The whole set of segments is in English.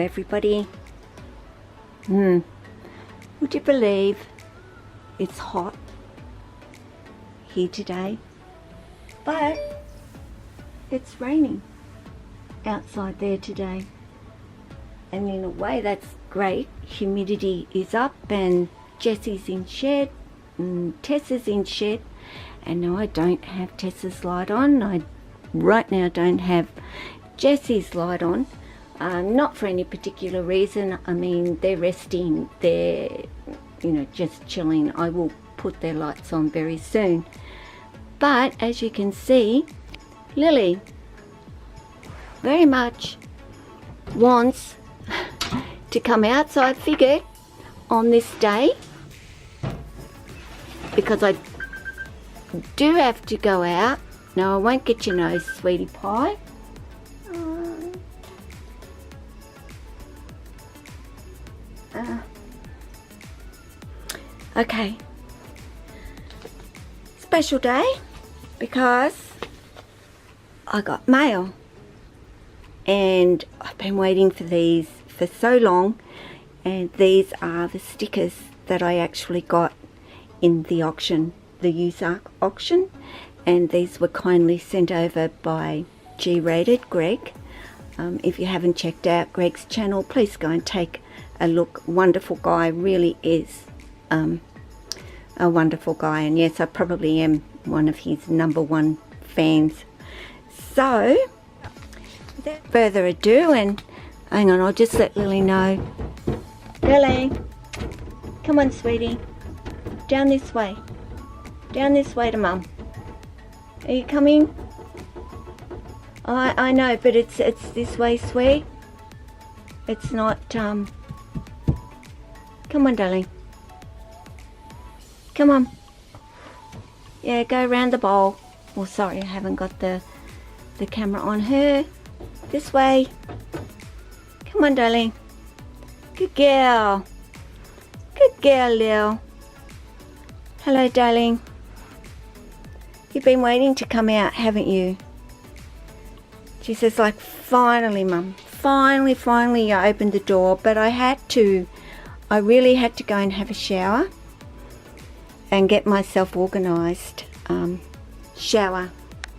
everybody. Would you believe it's hot here today, but it's raining outside there today, and in a way that's great. Humidity is up and Jessie's in shed and Tessa's in shed, and no, I don't have Tessa's light on. I right now don't have Jessie's light on, not for any particular reason. I mean, they're resting, they're, you know, just chilling. I will put their lights on very soon. But as you can see, Lily very much wants to come out, so I figured on this day, because I do have to go out. No, I won't get your nose, sweetie pie. Okay, special day because I got mail, and I've been waiting for these for so long, and these are the stickers that I actually got in the auction, the USARK auction, and these were kindly sent over by G-Rated Greg. If you haven't checked out Greg's channel, please go and take a look. Wonderful guy, really is a wonderful guy, and yes, I probably am one of his #1 fans. So without further ado, and hang on, I'll just let Lily know. Lily, come on sweetie, down this way to Mum. Are you coming? I know, but it's this way, sweet. It's not come on darling, come on. Yeah, go around the bowl. Oh, sorry, I haven't got the camera on her. This way. Come on, darling. Good girl. Good girl, Lil. Hello, darling. You've been waiting to come out, haven't you? She says, like, finally, Mum. Finally, I opened the door, but I really had to go and have a shower and get myself organized. Shower,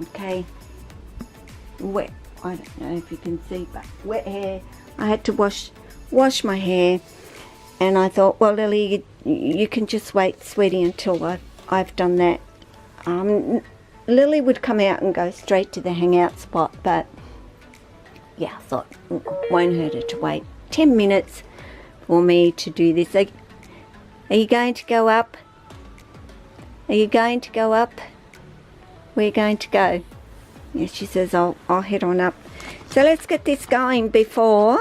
okay. Wet, I don't know if you can see, but wet hair. I had to wash my hair, and I thought, well, Lily, you can just wait, sweetie, until I've done that. Lily would come out and go straight to the hangout spot, but yeah, I thought it won't hurt her to wait 10 minutes for me to do this. Are you going to go up? Are you going to go up? Where are you going to go? Yeah, she says I'll head on up. So let's get this going before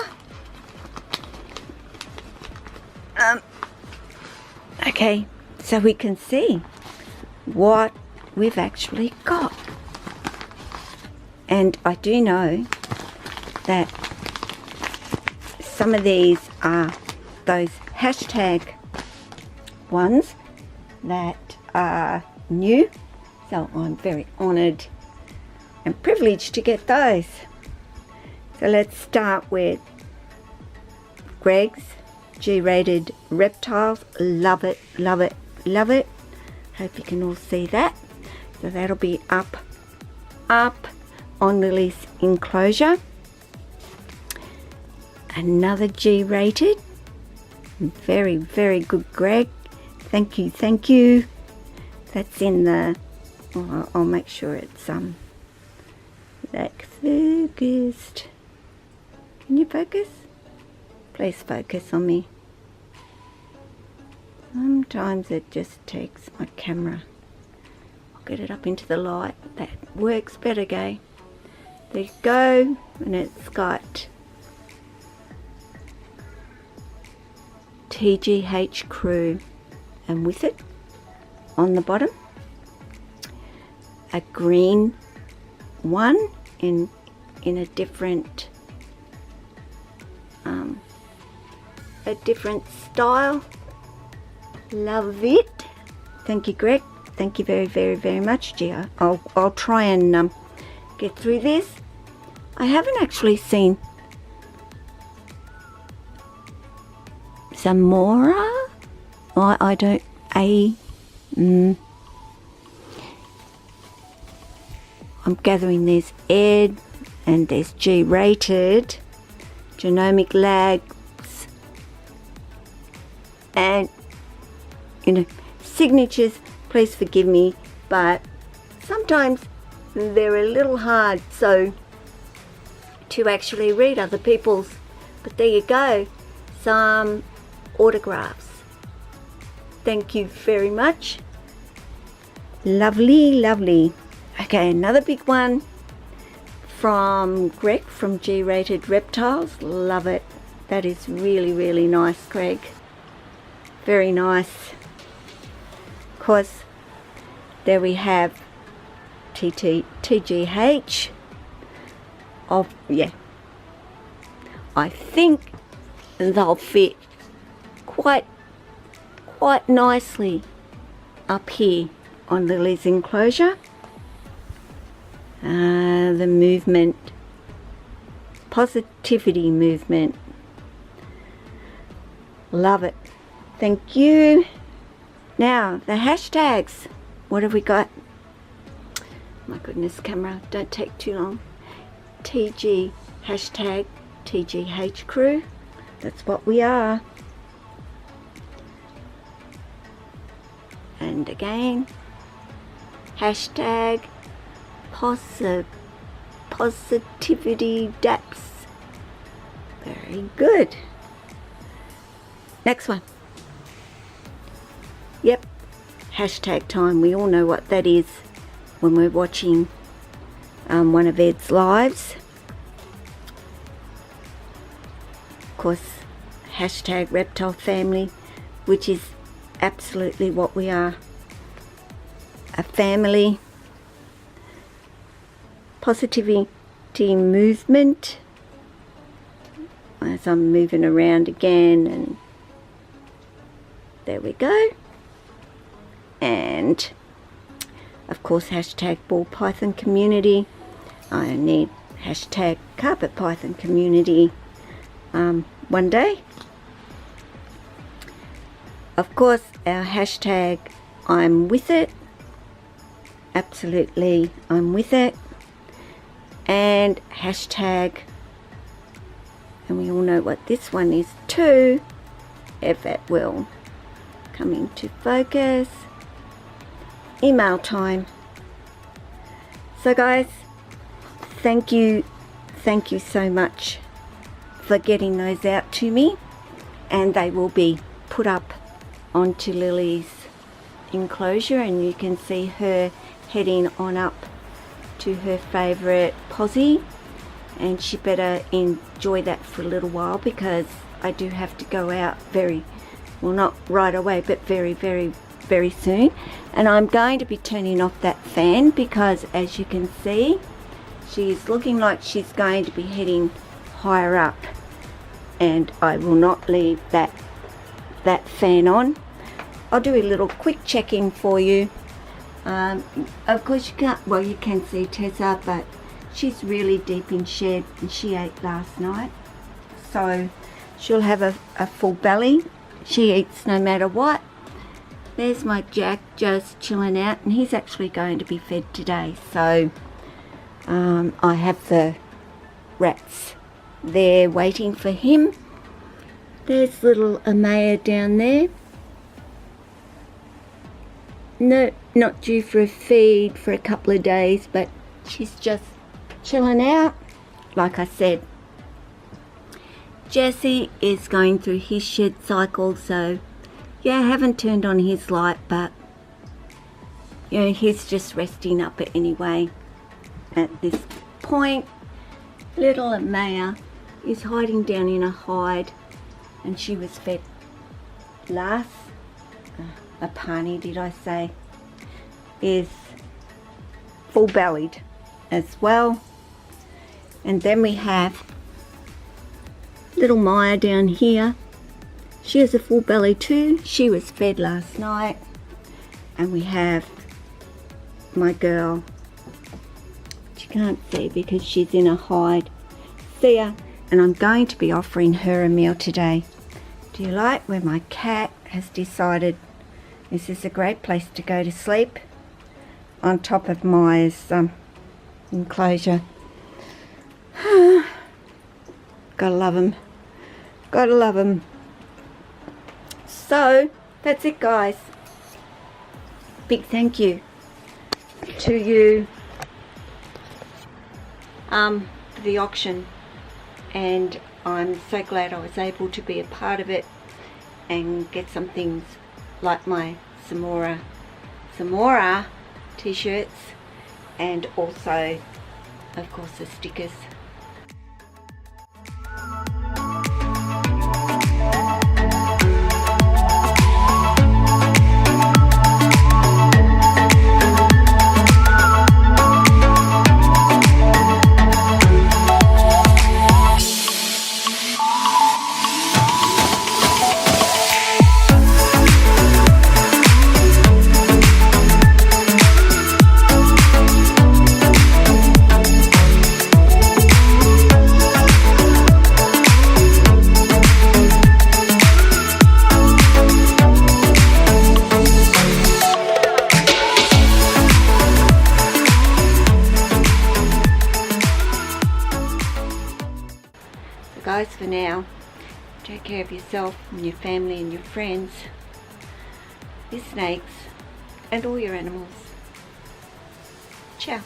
okay, so we can see what we've actually got. And I do know that some of these are those hashtag ones that are new, so I'm very honored and privileged to get those. So let's start with Greg's G-Rated reptiles. Love it, love it, love it. Hope you can all see that. So that'll be up on Lily's enclosure. Another G-Rated. Very, very good, Greg. Thank you. That's in the, I'll make sure it's like focused. Can you focus? Please focus on me. Sometimes it just takes my camera. I'll get it up into the light. That works better, Gay. There you go. And it's got TGH Crew, and with it on the bottom a green one in a different style. Love it. Thank you, Greg. Thank you very, very, very much, Gia. I'll try and get through this. I haven't actually seen Zamora. I don't I'm gathering there's Ed and there's G-rated, genomic lags, and signatures. Please forgive me, but sometimes they're a little hard to actually read other people's. But there you go, some autographs. Thank you very much. Lovely, lovely. Okay, another big one from Greg from G-rated Reptiles. Love it. That is really, really nice, Greg. Very nice. Of course, there we have TGH. Yeah. I think they'll fit quite nicely up here on Lily's enclosure. The movement, positivity movement. Love it. Thank you. Now the hashtags. What have we got? My goodness, camera, don't take too long. TG hashtag TGH crew. That's what we are. And again, hashtag positivity daps. Very good. Next one. Yep, hashtag time. We all know what that is when we're watching one of Ed's lives. Of course, hashtag reptile family, which is absolutely what we are. A family. Positivity movement, as I'm moving around again, and there we go. And of course, hashtag ball python community. I need hashtag carpet python community one day. Of course, our hashtag I'm with it. Absolutely, I'm with it. And hashtag, and we all know what this one is too, if it will. Coming to focus. Email time. So guys, thank you so much for getting those out to me, and they will be put up onto Lily's enclosure, and you can see her heading on up to her favourite posse, and she better enjoy that for a little while, because I do have to go out well, not right away, but very, very, very soon. And I'm going to be turning off that fan, because as you can see, she's looking like she's going to be heading higher up, and I will not leave that fan on. I'll do a little quick check-in for you. Of course you can't, well, you can see Tessa, but she's really deep in shed, and she ate last night, so she'll have a full belly. She eats no matter what. There's my Jack just chilling out, and he's actually going to be fed today. So I have the rats there waiting for him. There's little Amaya down there. No, not due for a feed for a couple of days, but she's just chilling out. Like I said, Jesse is going through his shed cycle, so yeah, I haven't turned on his light, but you know, he's just resting up anyway at this point. Little Amaya is hiding down in a hide, and she was fed last. A pani, did I say, is full bellied as well. And then we have little Maya down here. She has a full belly too. She was fed last night. And we have my girl, which you can't see because she's in a hide, Thea, and I'm going to be offering her a meal today Do you like where my cat has decided this is a great place to go to sleep? On top of my enclosure. Gotta love him. Gotta love him. So, that's it, guys. Big thank you to you for the auction, and I'm so glad I was able to be a part of it and get some things like my Samora t-shirts, and also of course the stickers. Guys, for now, take care of yourself and your family and your friends, your snakes and all your animals. Ciao.